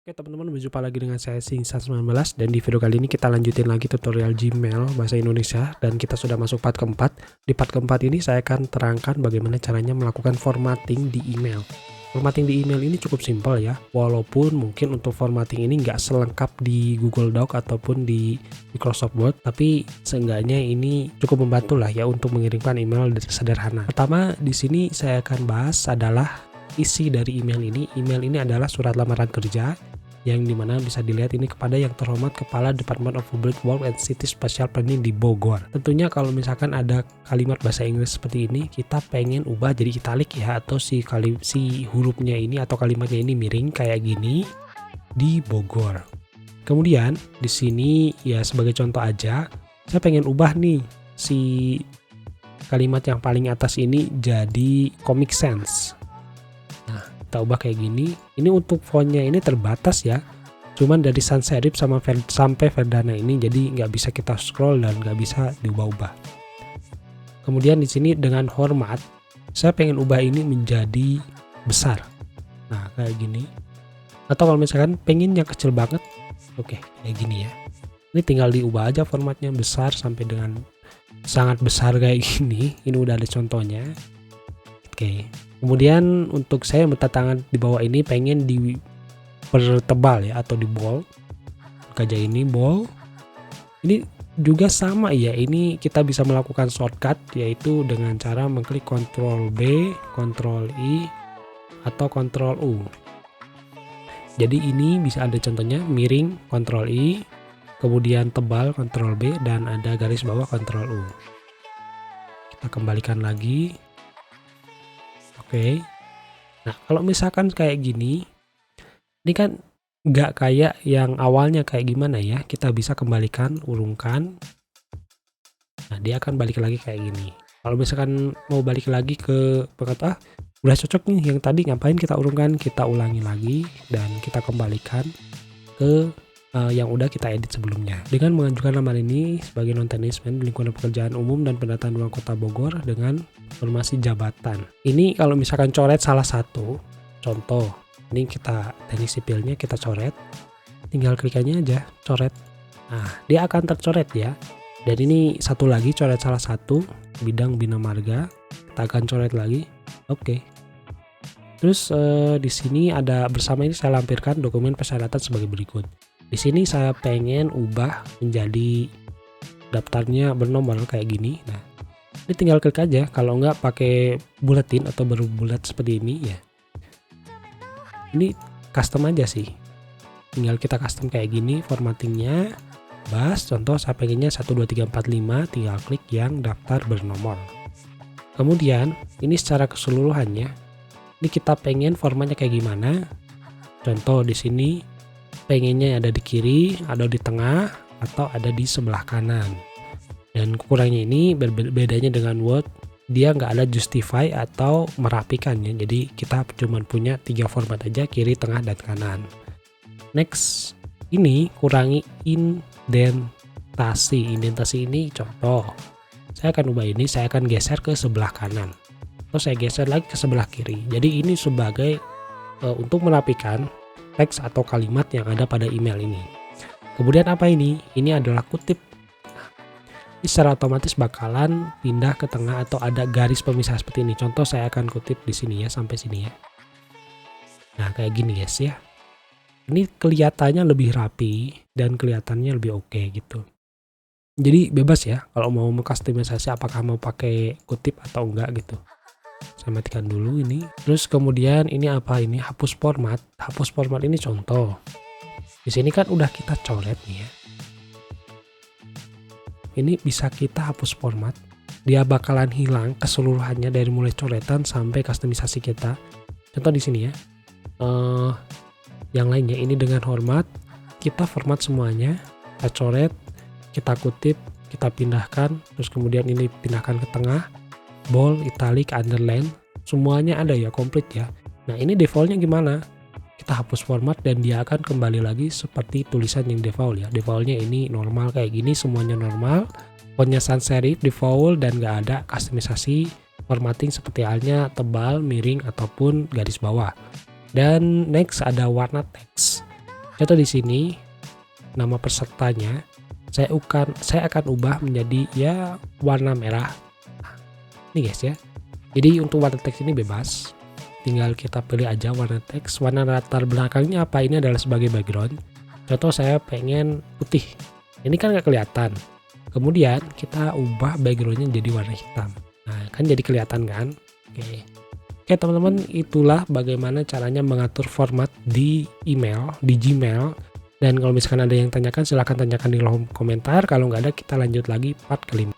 Oke teman-teman, berjumpa lagi dengan saya Singsan19 dan di video kali ini kita lanjutin lagi tutorial Gmail bahasa Indonesia dan kita sudah masuk part keempat. Di part keempat ini saya akan terangkan bagaimana caranya melakukan formatting di email. Formatting di email ini cukup simpel ya, walaupun mungkin untuk formatting ini nggak selengkap di Google Doc ataupun di Microsoft Word, tapi seenggaknya ini cukup membantu lah ya untuk mengirimkan email sederhana. Pertama di sini saya akan bahas adalah isi dari email ini. Email ini adalah surat lamaran kerja yang dimana bisa dilihat ini kepada yang terhormat Kepala Department of Public Works and City Spatial Planning di Bogor. Tentunya kalau misalkan ada kalimat bahasa Inggris seperti ini, kita pengen ubah jadi italic ya, atau si hurufnya ini atau kalimatnya ini miring kayak gini di Bogor. Kemudian di sini ya sebagai contoh aja, saya pengen ubah nih si kalimat yang paling atas ini jadi Comic Sans. Kita ubah kayak gini. Ini untuk fontnya ini terbatas ya, cuman dari sans serif sampai Verdana ini, jadi nggak bisa kita scroll dan nggak bisa diubah-ubah. Kemudian di sini dengan hormat, saya pengen ubah ini menjadi besar. Nah kayak gini. Atau kalau misalkan pengen yang kecil banget, oke kayak gini ya. Ini tinggal diubah aja formatnya besar sampai dengan sangat besar kayak gini. Ini udah ada contohnya. Oke. Kemudian untuk saya yang tangan di bawah ini pengen dipertebal ya, atau di bold. Aja ini bold. Ini juga sama ya, ini kita bisa melakukan shortcut yaitu dengan cara mengklik Ctrl B, Ctrl I, atau Ctrl U. Jadi ini bisa ada contohnya miring Ctrl I, kemudian tebal Ctrl B, dan ada garis bawah Ctrl U. Kita kembalikan lagi. Oke. Nah kalau misalkan kayak gini, ini kan nggak kayak yang awalnya kayak gimana ya, kita bisa kembalikan, urungkan. Nah dia akan balik lagi kayak gini. Kalau misalkan mau balik lagi ke udah cocok nih yang tadi, ngapain kita urungkan, kita ulangi lagi dan kita kembalikan ke yang udah kita edit sebelumnya. Dengan mengajukan lamaran ini sebagai non-teknismen lingkungan pekerjaan umum dan pendataan ulang kota Bogor dengan informasi jabatan. Ini kalau misalkan coret salah satu, contoh, ini kita teknik sipilnya kita coret, tinggal klikannya aja, coret. Nah, dia akan tercoret ya. Dan ini satu lagi, coret salah satu, bidang bina marga, kita akan coret lagi. Oke. Terus di sini ada bersama ini saya lampirkan dokumen persyaratan sebagai berikut. Di sini saya pengen ubah menjadi daftarnya bernomor kayak gini. Nah, ini tinggal klik aja. Kalau nggak pakai buletin atau berbulat seperti ini ya. Ini custom aja sih. Tinggal kita custom kayak gini formattingnya. Bahas contoh saya pengennya 1 2 3 4 5, tinggal klik yang daftar bernomor. Kemudian ini secara keseluruhannya. Ini kita pengen formatnya kayak gimana. Contoh di sini pengennya ada di kiri, ada di tengah, atau ada di sebelah kanan. Dan kekurangannya ini bedanya dengan Word, dia nggak ada justify atau merapikan ya. Jadi kita cuma punya 3 format aja, kiri, tengah, dan kanan. Next, ini kurangi indentasi. Indentasi ini contoh, saya akan ubah ini, saya akan geser ke sebelah kanan. Terus saya geser lagi ke sebelah kiri. Jadi ini sebagai untuk merapikan teks atau kalimat yang ada pada email ini. Kemudian apa ini? Ini adalah kutip. Ini secara otomatis bakalan pindah ke tengah atau ada garis pemisah seperti ini. Contoh saya akan kutip di sini ya, sampai sini ya. Nah kayak gini guys ya. Ini kelihatannya lebih rapi dan kelihatannya lebih oke gitu. Jadi bebas ya kalau mau mengkustomisasi apakah mau pakai kutip atau enggak gitu. Saya matikan dulu ini. Terus kemudian ini apa ini? Hapus format. Hapus format ini contoh. Di sini kan udah kita coret nih ya. Ini bisa kita hapus format. Dia bakalan hilang keseluruhannya dari mulai coretan sampai kustomisasi kita. Contoh di sini ya. Yang lainnya ini dengan hormat kita format semuanya. Kita coret, kita kutip, kita pindahkan. Terus kemudian ini pindahkan ke tengah. Bold, italic, underline, semuanya ada ya, komplit ya. Nah ini defaultnya gimana? Kita hapus format dan dia akan kembali lagi seperti tulisan yang default ya. Defaultnya ini normal kayak gini, semuanya normal. Fontnya sans serif, default, dan nggak ada kustomisasi formatting seperti halnya tebal, miring, ataupun garis bawah. Dan next ada warna teks. Contoh di sini nama pesertanya saya akan ubah menjadi ya warna merah. Nih guys ya. Jadi untuk warna teks ini bebas. Tinggal kita pilih aja warna teks. Warna latar belakangnya apa, ini adalah sebagai background. Contoh saya pengen putih. Ini kan nggak kelihatan. Kemudian kita ubah backgroundnya jadi warna hitam. Nah kan jadi kelihatan kan. Oke teman-teman, itulah bagaimana caranya mengatur format di email, di Gmail. Dan kalau misalkan ada yang tanyakan, silahkan tanyakan di kolom komentar. Kalau nggak ada, kita lanjut lagi part kelima.